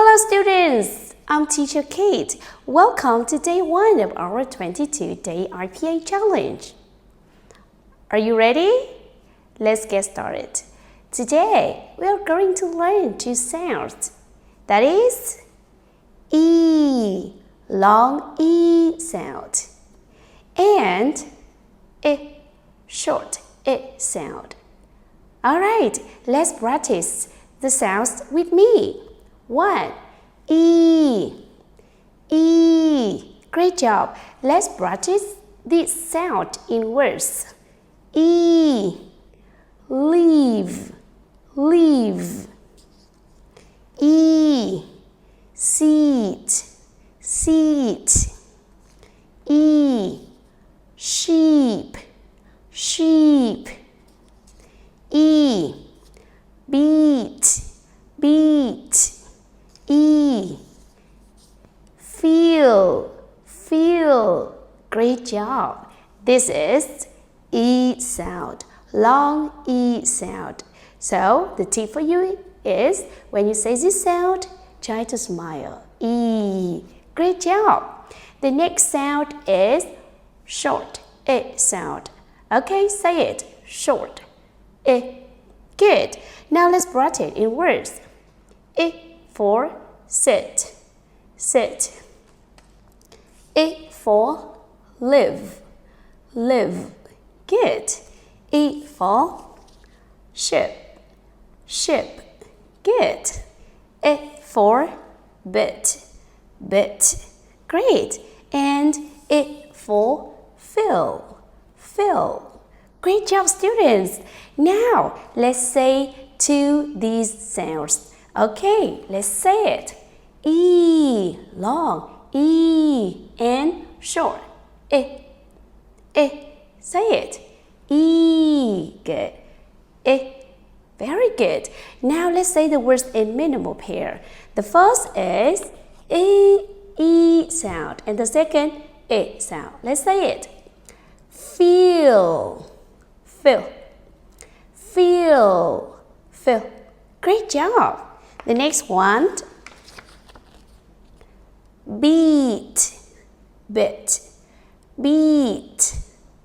Hello students, I'm teacher Kate. Welcome to day 1 of our 22-day RPA challenge. Are you ready? Let's get started. Today, we are going to learn 2 sounds. That is E, long E sound, and I, short I sound. Alright, let's practice the sounds with me. 1. E. E. Great job. Let's practice this sound in words. E. Leave. Leave. E. Seat. Seat. E. Sheep. Sheep. E. Beat. Beat. E. Feel. Feel. Great job. This is E sound, long E sound. So the tip for you is when you say this sound, try to smile. E. Great job. The next sound is short I sound. Okay, say it. Short I. Good. Now let's practice in words. I for sit. Sit. I for live. Live. Good. E for ship. Ship. Good. I for bit. Bit. Great. And I for fill. Fill. Great job, students. Now, let's say to these sounds. Okay, let's say it. E, long, E, and short. I. Say it. E, good. I. Very good. Now let's say the words in minimal pair. The first is E sound, and the second I sound. Let's say it. Feel. Feel. Feel. Feel. Great job. The next one, beat, bit, beat,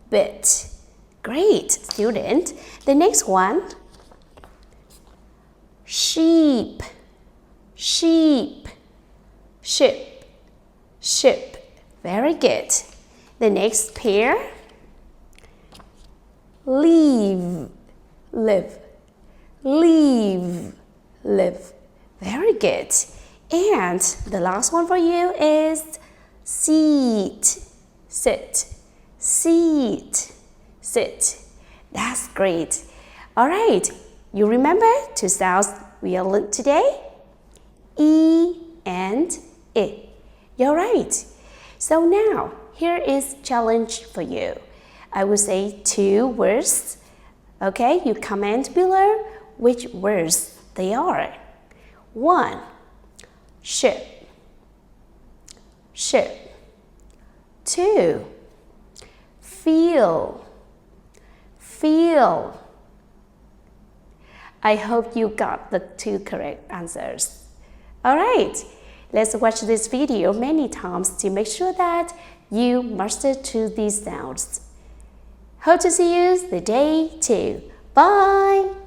bit. Great, student. The next one, sheep, sheep, ship, ship. Very good. The next pair, leave, live, leave, live. Very good. And the last one for you is seat, sit, seat, sit. That's great. All right, you remember 2 sounds we learned today? E and I. You're right. So now, here is challenge for you. I will say 2 words. Okay, you comment below which words they are. 1. Ship. Ship. 2. Feel. Feel. I hope you got the 2 correct answers. Alright, let's watch this video many times to make sure that you master 2 these sounds. Hope to see you the day 2. Bye!